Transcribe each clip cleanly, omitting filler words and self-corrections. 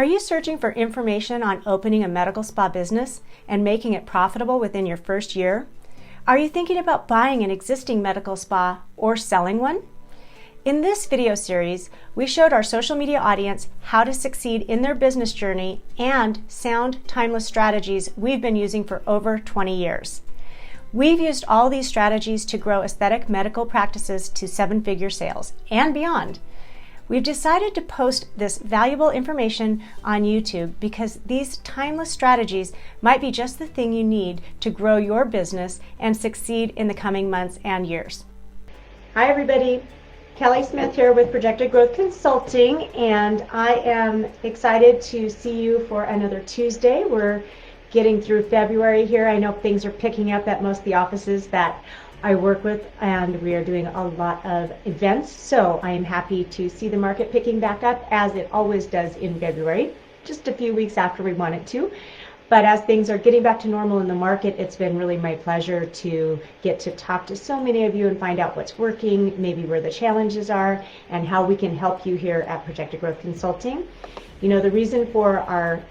Are you searching for information on opening a medical spa business and making it profitable within your first year? Are you thinking about buying an existing medical spa or selling one? In this video series, we showed our social media audience how to succeed in their business journey and sound, timeless strategies we've been using for over 20 years. We've used all these strategies to grow aesthetic medical practices to seven-figure sales and beyond. We've decided to post this valuable information on YouTube because these timeless strategies might be just the thing you need to grow your business and succeed in the coming months and years. Hi everybody, Kelly Smith here with Projected Growth Consulting, and I am excited to see you for another Tuesday. We're getting through February here. I know things are picking up at most of the offices that I work with, and we are doing a lot of events, so I am happy to see the market picking back up as it always does in February, just a few weeks after we want it to. But as things are getting back to normal in the market, it's been really my pleasure to get to talk to so many of you and find out what's working, maybe where the challenges are, and how we can help you here at Projected Growth Consulting. You know, the reason for our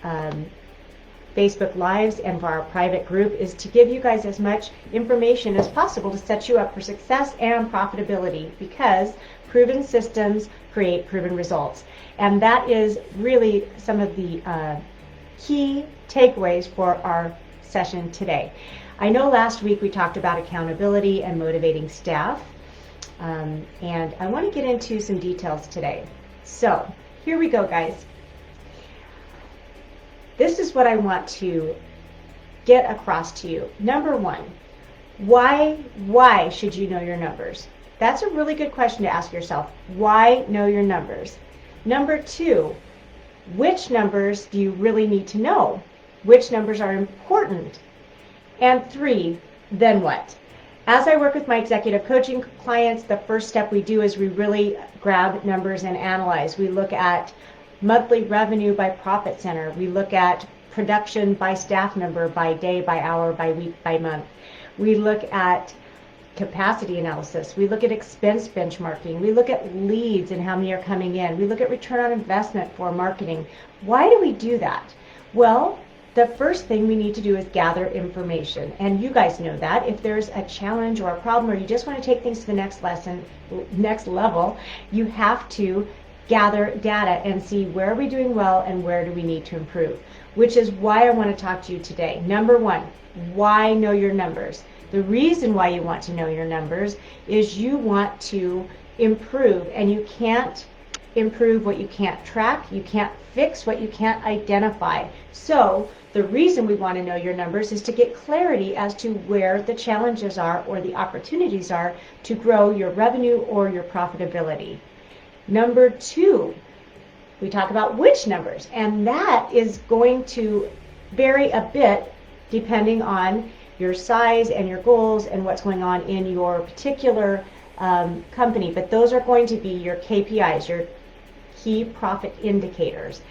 Facebook Lives and for our private group is to give you guys as much information as possible to set you up for success and profitability, because proven systems create proven results. And that is really some of the key takeaways for our session today. I know last week we talked about accountability and motivating staff, and I want to get into some details today. So here we go, guys. This is what I want to get across to you. Number one, why should you know your numbers? That's a really good question to ask yourself. Why know your numbers? Number two, which numbers do you really need to know? Which numbers are important? And three, then what? As I work with my executive coaching clients, the first step we do is we really grab numbers and analyze. We look at monthly revenue by profit center. We look at production by staff member, by day, by hour, by week, by month. We look at capacity analysis. We look at expense benchmarking. We look at leads and how many are coming in. We look at return on investment for marketing. Why do we do that? Well, the first thing we need to do is gather information. And you guys know that. If there's a challenge or a problem, or you just want to take things to the next level, you have to gather data and see where are we doing well and where do we need to improve, which is why I want to talk to you today. Number one, why know your numbers? The reason why you want to know your numbers is you want to improve, and you can't improve what you can't track. You can't fix what you can't identify. So the reason we want to know your numbers is to get clarity as to where the challenges are or the opportunities are to grow your revenue or your profitability. Number two, we talk about which numbers, and that is going to vary a bit depending on your size and your goals and what's going on in your particular company. But those are going to be your KPIs, your key profit indicators.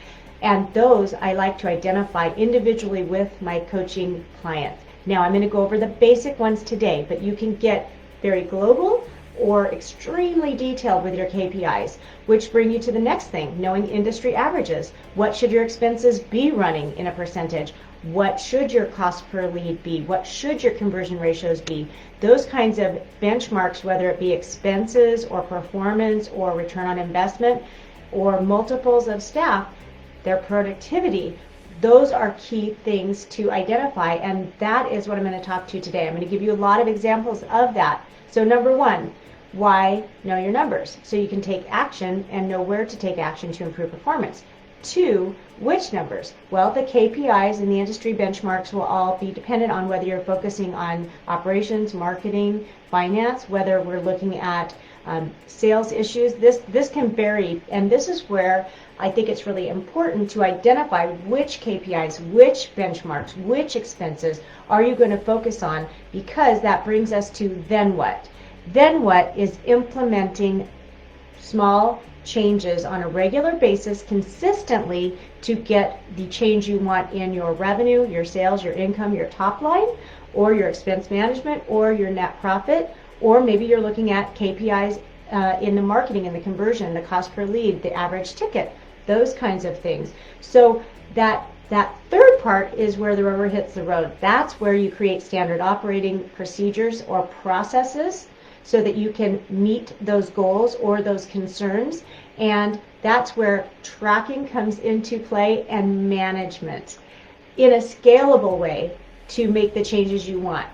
And those I like to identify individually with my coaching clients. Now I'm going to go over the basic ones today, but you can get very global or extremely detailed with your KPIs, which bring you to the next thing, knowing industry averages. What should your expenses be running in a percentage? What should your cost per lead be? What should your conversion ratios be? Those kinds of benchmarks, whether it be expenses or performance or return on investment or multiples of staff, their productivity, those are key things to identify, and that is what I'm going to talk to you today. I'm going to give you a lot of examples of that. So number one, why know your numbers? So you can take action and know where to take action to improve performance. Two, which numbers? Well, the KPIs and the industry benchmarks will all be dependent on whether you're focusing on operations, marketing, finance, whether we're looking at sales issues. This can vary, and this is where I think it's really important to identify which KPIs, which benchmarks, which expenses are you going to focus on, because that brings us to then what. Then what is implementing small changes on a regular basis consistently to get the change you want in your revenue, your sales, your income, your top line, or your expense management, or your net profit, or maybe you're looking at KPIs in the marketing and the conversion, the cost per lead, the average ticket. those kinds of things. So that third part is where the rubber hits the road. That's where you create standard operating procedures or processes so that you can meet those goals or those concerns. And that's where tracking comes into play and management in a scalable way to make the changes you want.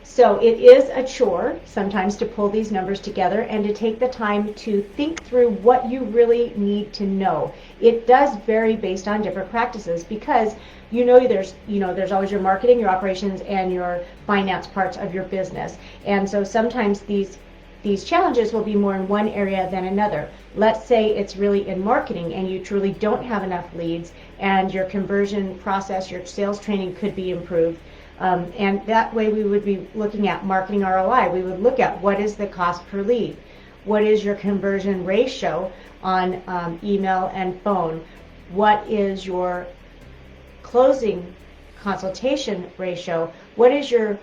So it is a chore sometimes to pull these numbers together and to take the time to think through what you really need to know. It does vary based on different practices because there's always your marketing, your operations, and your finance parts of your business. And so sometimes these challenges will be more in one area than another. Let's say it's really in marketing and you truly don't have enough leads and your conversion process, your sales training could be improved. And that way we would be looking at marketing ROI. We would look at what is the cost per lead? What is your conversion ratio on email and phone? What is your closing consultation ratio? What is your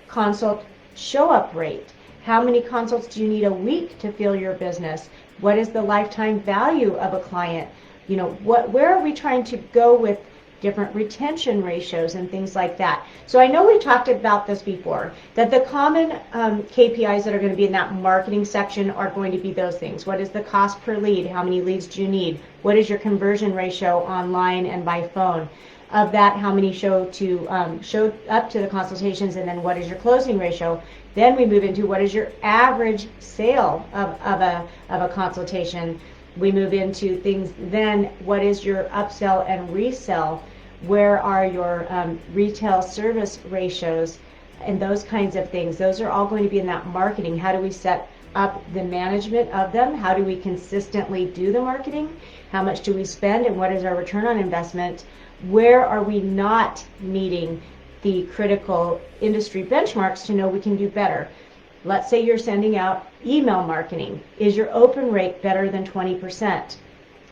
consult show-up rate? How many consults do you need a week to fill your business? What is the lifetime value of a client? Where are we trying to go with different retention ratios and things like that? So I know we talked about this before, that the common KPIs that are going to be in that marketing section are going to be those things. What is the cost per lead? How many leads do you need? What is your conversion ratio online and by phone? Of that, how many show up to the consultations, and then what is your closing ratio? Then we move into what is your average sale of a consultation. We move into things, then what is your upsell and resell? Where are your retail service ratios and those kinds of things? Those are all going to be in that marketing. How do we set up the management of them? How do we consistently do the marketing? How much do we spend and what is our return on investment? Where are we not meeting the critical industry benchmarks to know we can do better? Let's say you're sending out email marketing. Is your open rate better than 20%?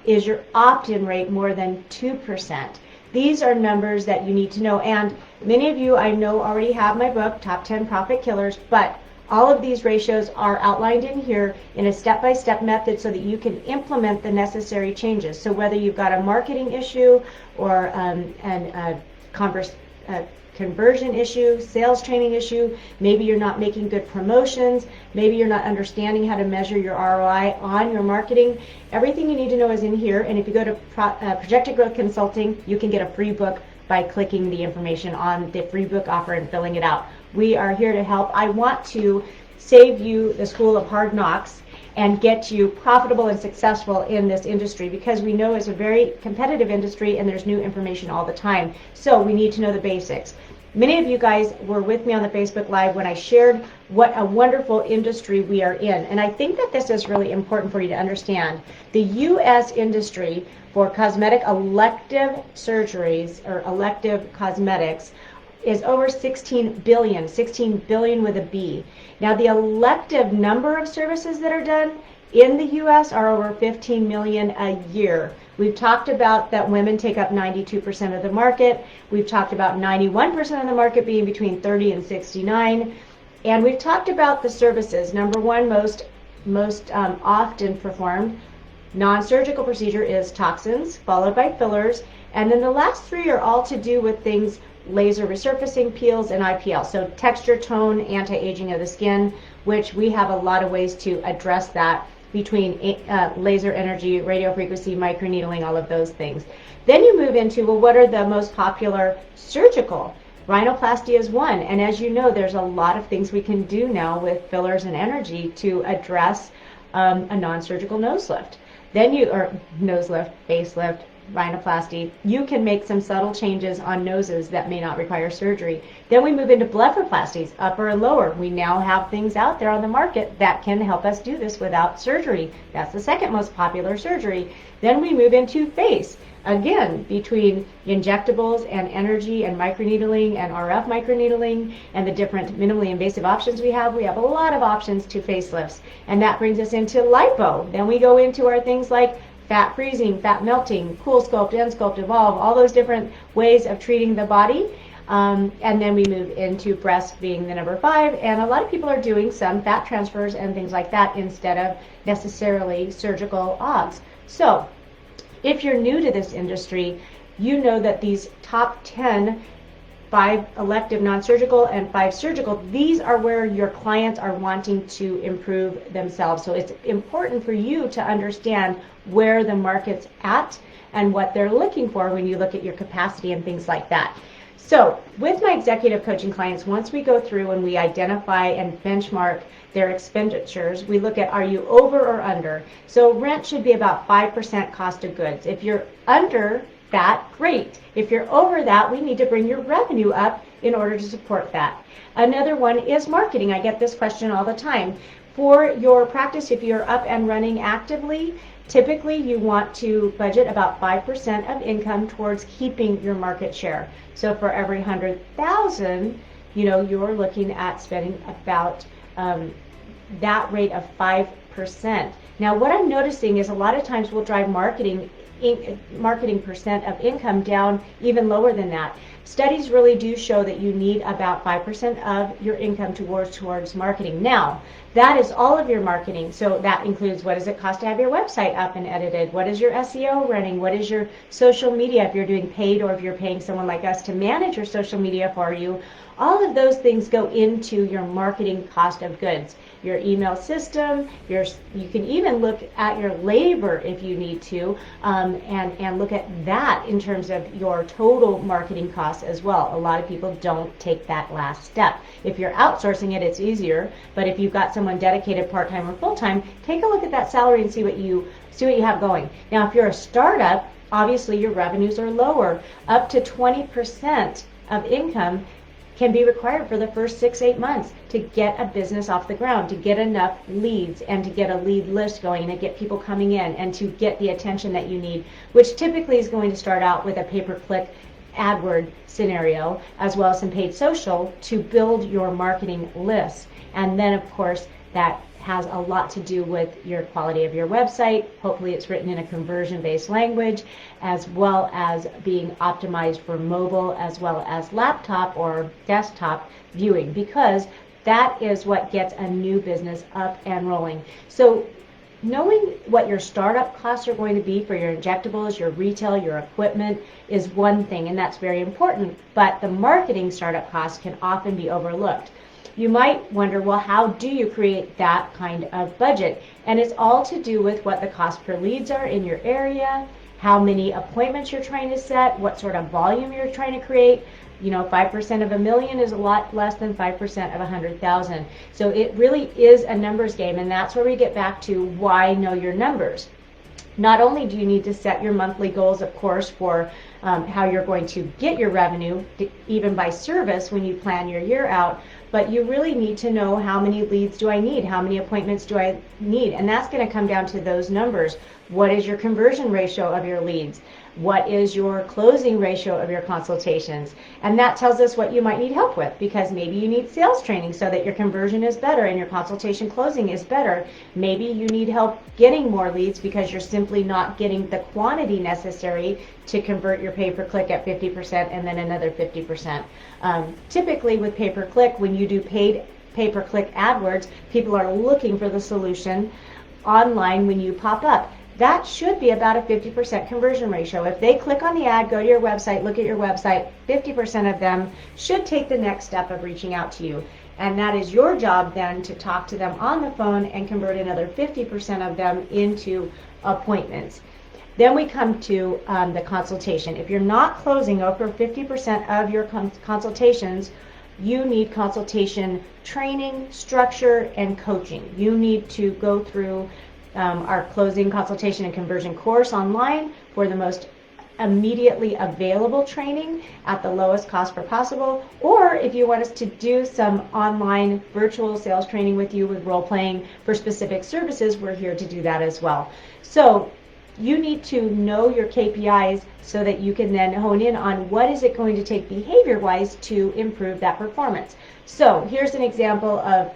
Is your opt-in rate more than 2%? These are numbers that you need to know. And many of you I know already have my book, Top 10 Profit Killers, but all of these ratios are outlined in here in a step-by-step method so that you can implement the necessary changes. So whether you've got a marketing issue or a conversion issue, sales training issue, maybe you're not making good promotions, maybe you're not understanding how to measure your ROI on your marketing, everything you need to know is in here. And if you go to Projected Growth Consulting, you can get a free book by clicking the information on the free book offer and filling it out. We are here to help. I want to save you the school of hard knocks and get you profitable and successful in this industry, because we know it's a very competitive industry and there's new information all the time. So we need to know the basics. Many of you guys were with me on the Facebook Live when I shared what a wonderful industry we are in. And I think that this is really important for you to understand. The U.S. industry for cosmetic elective surgeries or elective cosmetics is over 16 billion with a B. Now the elective number of services that are done in the U.S. are over 15 million a year. We've talked about that women take up 92% of the market. We've talked about 91% of the market being between 30 and 69. And we've talked about the services. Number one, most often performed non-surgical procedure is toxins, followed by fillers. And then the last three are all to do with things laser resurfacing, peels, and IPL. So texture, tone, anti-aging of the skin, which we have a lot of ways to address that between laser energy, radio frequency, microneedling, all of those things. Then you move into, well, what are the most popular surgical? Rhinoplasty is one, and as you know, there's a lot of things we can do now with fillers and energy to address a non-surgical nose lift. Nose lift, facelift, rhinoplasty. You can make some subtle changes on noses that may not require surgery. Then we move into blepharoplasties, upper and lower. We now have things out there on the market that can help us do this without surgery. That's the second most popular surgery. Then we move into face. Again, between injectables and energy and microneedling and RF microneedling and the different minimally invasive options we have a lot of options to facelifts. And that brings us into lipo. Then we go into our things like fat freezing, fat melting, cool sculpt, end sculpt, evolve, all those different ways of treating the body. And then we move into breast being the number 5. And a lot of people are doing some fat transfers and things like that instead of necessarily surgical obs. So if you're new to this industry, you know that these top 10, 5 elective non-surgical and 5 surgical, these are where your clients are wanting to improve themselves. So it's important for you to understand where the market's at and what they're looking for when you look at your capacity and things like that. So with my executive coaching clients, once we go through and we identify and benchmark their expenditures, we look at, are you over or under? So rent should be about 5% cost of goods. If you're under that, great. If you're over that, we need to bring your revenue up in order to support that. Another one is marketing. I get this question all the time. For your practice, if you're up and running actively, typically you want to budget about 5% of income towards keeping your market share. So for every 100,000, you're looking at spending about that rate of 5%. Now what I'm noticing is a lot of times we'll drive marketing percent of income down even lower than that. Studies really do show that you need about 5% of your income towards marketing. Now, that is all of your marketing. So that includes, what does it cost to have your website up and edited? What is your SEO running? What is your social media, if you're doing paid or if you're paying someone like us to manage your social media for you? All of those things go into your marketing cost of goods. Your email system, you can even look at your labor if you need to, and look at that in terms of your total marketing costs as well. A lot of people don't take that last step. If you're outsourcing it, it's easier, but if you've got someone dedicated part-time or full-time, take a look at that salary and see what you have going. Now, if you're a startup, obviously your revenues are lower. Up to 20% of income can be required for the first 6-8 months to get a business off the ground, to get enough leads and to get a lead list going and to get people coming in and to get the attention that you need, which typically is going to start out with a pay-per-click AdWord scenario, as well as some paid social to build your marketing list. And then of course that has a lot to do with your quality of your website. Hopefully it's written in a conversion-based language, as well as being optimized for mobile, as well as laptop or desktop viewing, because that is what gets a new business up and rolling. So knowing what your startup costs are going to be for your injectables, your retail, your equipment is one thing, and that's very important, but the marketing startup costs can often be overlooked. You might wonder, well, how do you create that kind of budget? And it's all to do with what the cost per leads are in your area, how many appointments you're trying to set, what sort of volume you're trying to create. 5% of $1 million is a lot less than 5% of 100,000. So it really is a numbers game, and that's where we get back to why know your numbers. Not only do you need to set your monthly goals, of course, for how you're going to get your revenue, even by service when you plan your year out, but you really need to know, how many leads do I need? How many appointments do I need? And that's going to come down to those numbers. What is your conversion ratio of your leads? What is your closing ratio of your consultations? And that tells us what you might need help with, because maybe you need sales training so that your conversion is better and your consultation closing is better. Maybe you need help getting more leads because you're simply not getting the quantity necessary to convert your pay-per-click at 50% and then another 50%. Typically with pay-per-click, when you do paid pay-per-click AdWords, people are looking for the solution online when you pop up. That should be about a 50% conversion ratio. If they click on the ad, go to your website, look at your website, 50% of them should take the next step of reaching out to you. And that is your job then to talk to them on the phone and convert another 50% of them into appointments. Then we come to the consultation. If you're not closing over 50% of your consultations, you need consultation training, structure, and coaching. You need to go through our closing consultation and conversion course online for the most immediately available training at the lowest cost per possible, or if you want us to do some online virtual sales training with you with role playing for specific services, we're here to do that as well. So you need to know your KPIs so that you can then hone in on what is it going to take behavior-wise to improve that performance. So here's an example of,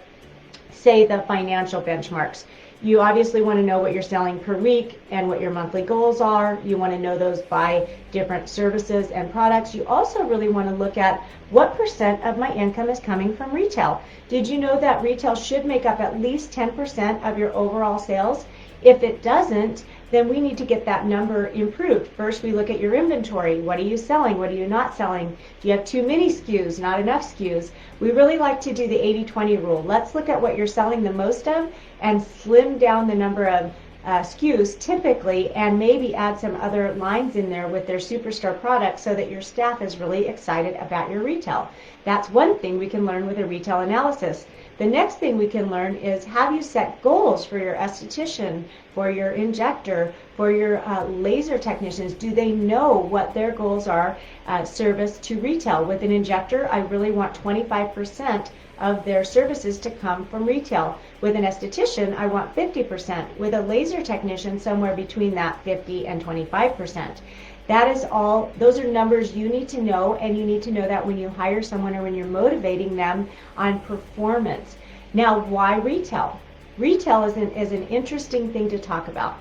say, the financial benchmarks. You obviously want to know what you're selling per week and what your monthly goals are. You want to know those by different services and products. You also really want to look at what % of my income is coming from retail. Did you know that retail should make up at least 10% of your overall sales? If it doesn't, then we need to get that number improved. First, we look at your inventory. What are you selling? What are you not selling? Do you have too many SKUs, not enough SKUs? We really like to do the 80-20 rule. Let's look at what you're selling the most of and slim down the number of SKUs typically, and maybe add some other lines in there with their superstar products so that your staff is really excited about your retail. That's one thing we can learn with a retail analysis. The next thing we can learn is, have you set goals for your esthetician, for your injector, for your laser technicians? Do they know what their goals are, service to retail? With an injector, I really want 25% of their services to come from retail. With an esthetician, I want 50%. With a laser technician, somewhere between that 50 and 25%. That is all, those are numbers you need to know, and you need to know that when you hire someone or when you're motivating them on performance. Now, why retail? Retail is an interesting thing to talk about.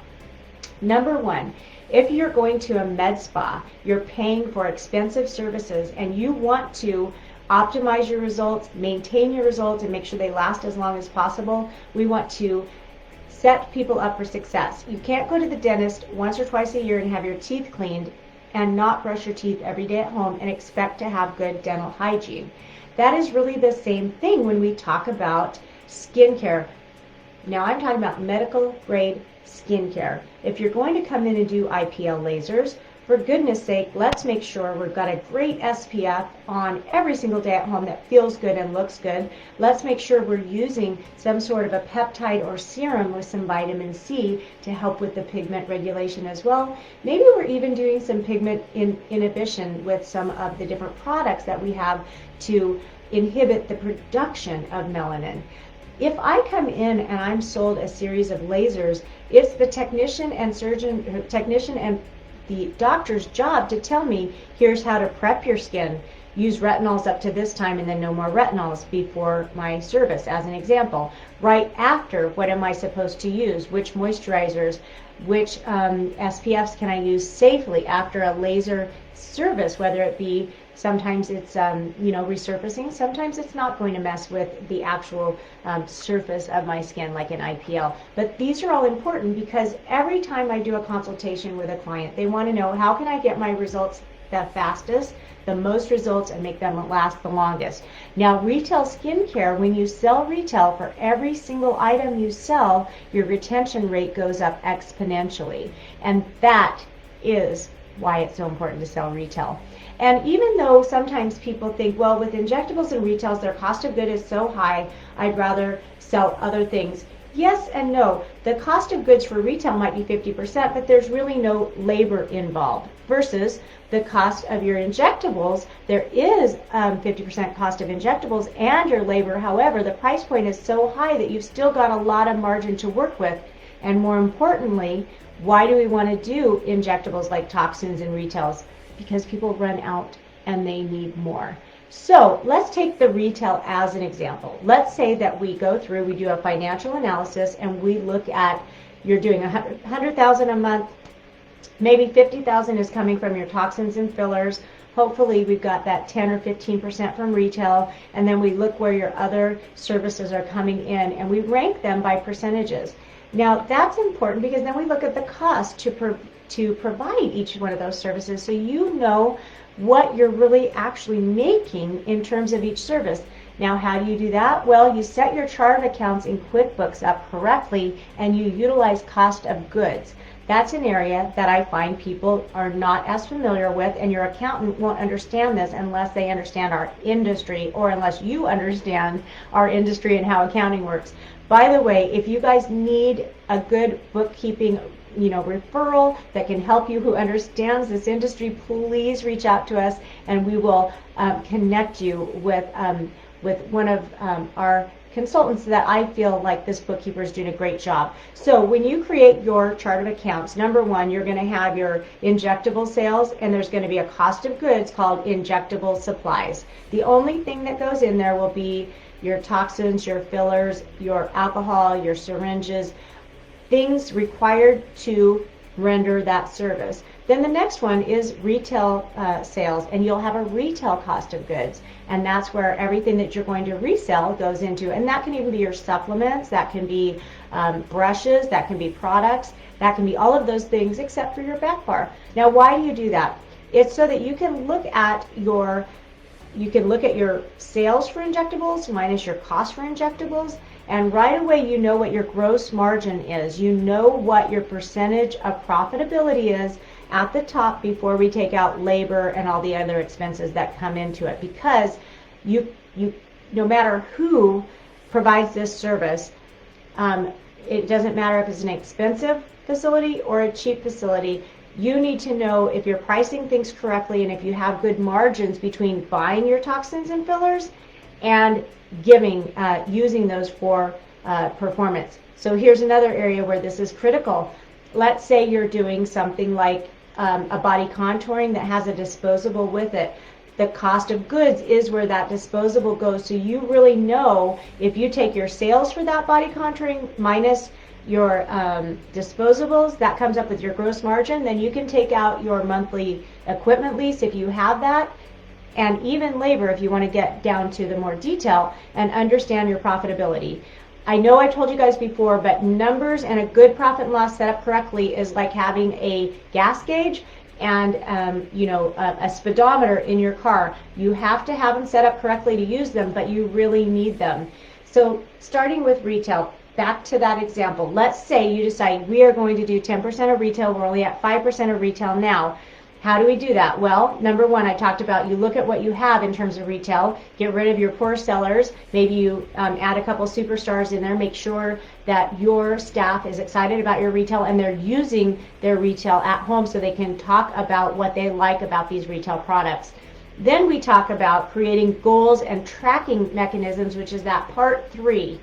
Number one, if you're going to a med spa, you're paying for expensive services, and you want to optimize your results, maintain your results, and make sure they last as long as possible. We want to set people up for success. You can't go to the dentist once or twice a year and have your teeth cleaned and not brush your teeth every day at home and expect to have good dental hygiene. That is really the same thing when we talk about skincare. Now I'm talking about medical grade skincare. If you're going to come in and do IPL lasers, for goodness sake, let's make sure we've got a great SPF on every single day at home that feels good and looks good. Let's make sure we're using some sort of a peptide or serum with some vitamin C to help with the pigment regulation as well. Maybe we're even doing some pigment inhibition with some of the different products that we have to inhibit the production of melanin. If I come in and I'm sold a series of lasers, it's the technician and the doctor's job to tell me, here's how to prep your skin. Use retinols up to this time and then no more retinols before my service, as an example. Right after, what am I supposed to use? Which moisturizers, which SPFs can I use safely after a laser service, whether it be, sometimes it's resurfacing, sometimes it's not going to mess with the actual surface of my skin like an IPL. But these are all important because every time I do a consultation with a client, they want to know, how can I get my results the fastest, the most results, and make them last the longest. Now, retail skincare, when you sell retail, for every single item you sell, your retention rate goes up exponentially. And that is why it's so important to sell retail. And even though sometimes people think, well, with injectables and retails, their cost of good is so high, I'd rather sell other things. Yes and no. The cost of goods for retail might be 50%, but there's really no labor involved. Versus the cost of your injectables, there is 50% cost of injectables and your labor. However, the price point is so high that you've still got a lot of margin to work with. And more importantly, why do we want to do injectables like toxins and retails? Because people run out and they need more. So let's take the retail as an example. Let's say that we go through, we do a financial analysis, and we look at, you're doing $100,000 a month, maybe $50,000 is coming from your toxins and fillers. Hopefully we've got that 10 or 15% from retail, and then we look where your other services are coming in, and we rank them by percentages. Now that's important because then we look at the cost to provide each one of those services, so you know what you're really actually making in terms of each service. Now, how do you do that? Well, you set your chart of accounts in QuickBooks up correctly, and you utilize cost of goods. That's an area that I find people are not as familiar with, and your accountant won't understand this unless they understand our industry, or unless you understand our industry and how accounting works. By the way, if you guys need a good bookkeeping referral that can help you, who understands this industry, please reach out to us, and we will connect you with one of our consultants that I feel like this bookkeeper is doing a great job. So when you create your chart of accounts, number one, you're going to have your injectable sales, and there's going to be a cost of goods called injectable supplies. The only thing that goes in there will be your toxins, your fillers, your alcohol, your syringes, things required to render that service. Then the next one is retail sales, and you'll have a retail cost of goods, and that's where everything that you're going to resell goes into. And that can even be your supplements, that can be brushes, that can be products, that can be all of those things except for your back bar. Now, why do you do that? It's so that you can look at your sales for injectables minus your cost for injectables, and right away you know what your gross margin is. You know what your percentage of profitability is at the top before we take out labor and all the other expenses that come into it, because you no matter who provides this service, it doesn't matter if it's an expensive facility or a cheap facility. You need to know if you're pricing things correctly and if you have good margins between buying your toxins and fillers and using those for performance. So here's another area where this is critical. Let's say you're doing something like a body contouring that has a disposable with it. The cost of goods is where that disposable goes. So you really know if you take your sales for that body contouring minus your disposables, that comes up with your gross margin. Then you can take out your monthly equipment lease if you have that, and even labor if you want to get down to the more detail and understand your profitability. I know I told you guys before, but numbers and a good profit and loss set up correctly is like having a gas gauge and a speedometer in your car. You have to have them set up correctly to use them, but you really need them. So starting with retail, back to that example, let's say you decide we are going to do 10% of retail. We're only at 5% of retail now. How do we do that? Well, number one, I talked about, you look at what you have in terms of retail, get rid of your poor sellers, maybe you add a couple superstars in there, make sure that your staff is excited about your retail and they're using their retail at home so they can talk about what they like about these retail products. Then we talk about creating goals and tracking mechanisms, which is that part 3.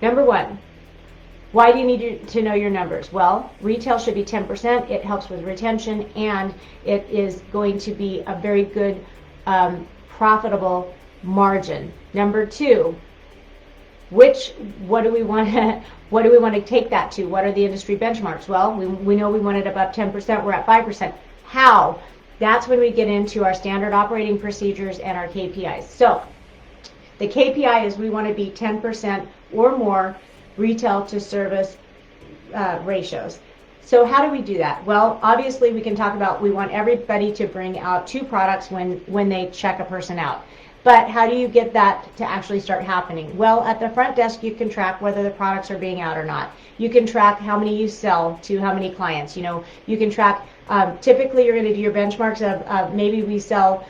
Number one, why do you need to know your numbers? Well, retail should be 10%. It helps with retention, and it is going to be a very good profitable margin. Number 2, what do we want to take that to? What are the industry benchmarks? Well, we know we want it above 10%. We're at 5%. How? That's when we get into our standard operating procedures and our KPIs. So the KPI is we want to be 10% or more retail to service ratios. So how do we do that? Well, obviously we can talk about we want everybody to bring out 2 products when they check a person out. But how do you get that to actually start happening? Well, at the front desk you can track whether the products are being out or not. You can track how many you sell to how many clients. You can track, typically you're going to do your benchmarks of maybe we sell,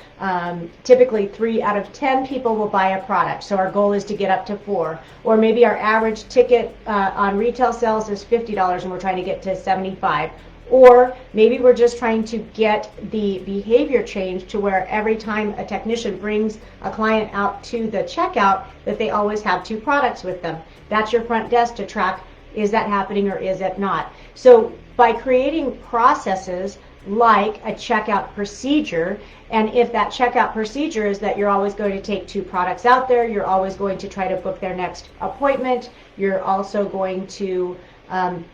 typically 3 out of 10 people will buy a product. So our goal is to get up to 4. Or maybe our average ticket on retail sales is $50 and we're trying to get to $75. Or maybe we're just trying to get the behavior change to where every time a technician brings a client out to the checkout that they always have 2 products with them. That's your front desk to track, is that happening or is it not? So by creating processes like a checkout procedure, and if that checkout procedure is that you're always going to take 2 products out there, you're always going to try to book their next appointment, you're also going to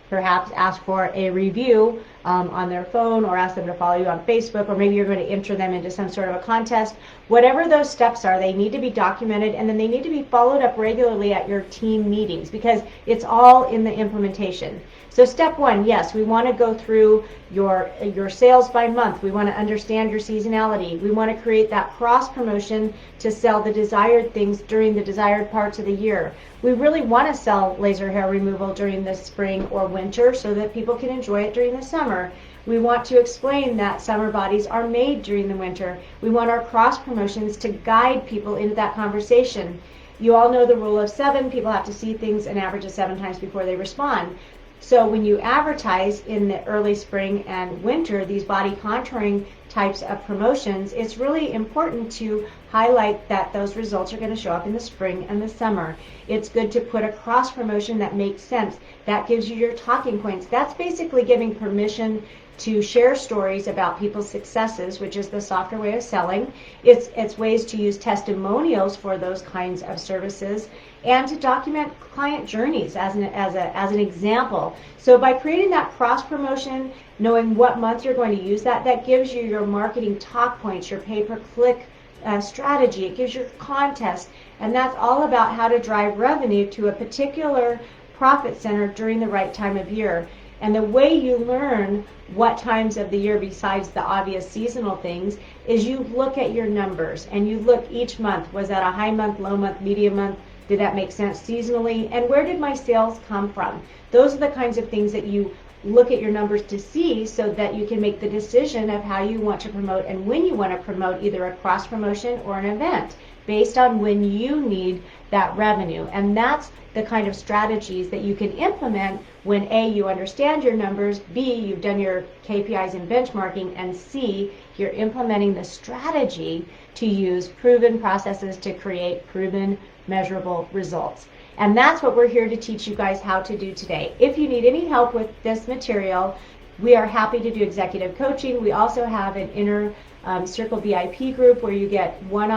perhaps ask for a review on their phone, or ask them to follow you on Facebook, or maybe you're going to enter them into some sort of a contest. Whatever those steps are, they need to be documented, and then they need to be followed up regularly at your team meetings, because it's all in the implementation. So step 1, yes, we want to go through your sales by month. We want to understand your seasonality. We want to create that cross promotion to sell the desired things during the desired parts of the year. We really want to sell laser hair removal during the spring or winter so that people can enjoy it during the summer. We want to explain that summer bodies are made during the winter. We want our cross promotions to guide people into that conversation. You all know the rule of 7. People have to see things an average of 7 times before they respond. So when you advertise in the early spring and winter these body contouring types of promotions, it's really important to highlight that those results are going to show up in the spring and the summer. It's good to put a cross promotion that makes sense. That gives you your talking points. That's basically giving permission to share stories about people's successes, which is the softer way of selling. It's ways to use testimonials for those kinds of services, and to document client journeys as an example. So by creating that cross promotion, knowing what month you're going to use that gives you your marketing talk points, your pay-per-click strategy, it gives you contest, and that's all about how to drive revenue to a particular profit center during the right time of year. And the way you learn what times of the year, besides the obvious seasonal things, is you look at your numbers and you look each month. Was that a high month, low month, medium month? Did that make sense seasonally? And where did my sales come from? Those are the kinds of things that you look at your numbers to see, so that you can make the decision of how you want to promote and when you want to promote either a cross promotion or an event based on when you need that revenue. And that's the kind of strategies that you can implement when A, you understand your numbers, B, you've done your KPIs and benchmarking, and C, you're implementing the strategy to use proven processes to create proven measurable results. And that's what we're here to teach you guys how to do today. If you need any help with this material, we are happy to do executive coaching. We also have an Inner Circle VIP group where you get one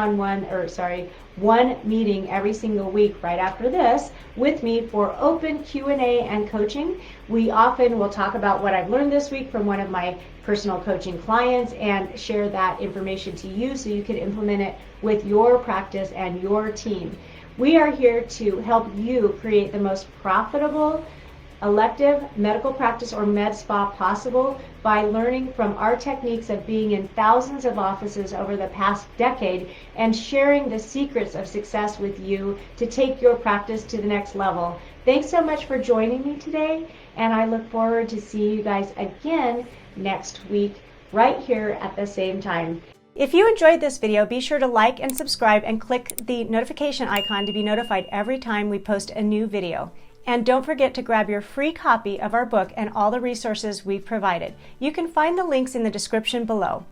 meeting every single week right after this with me for open Q&A and coaching. We often will talk about what I've learned this week from one of my personal coaching clients and share that information to you so you can implement it with your practice and your team. We are here to help you create the most profitable elective medical practice or med spa possible by learning from our techniques of being in thousands of offices over the past decade and sharing the secrets of success with you to take your practice to the next level. Thanks so much for joining me today, and I look forward to seeing you guys again next week right here at the same time. If you enjoyed this video, be sure to like and subscribe and click the notification icon to be notified every time we post a new video. And don't forget to grab your free copy of our book and all the resources we've provided. You can find the links in the description below.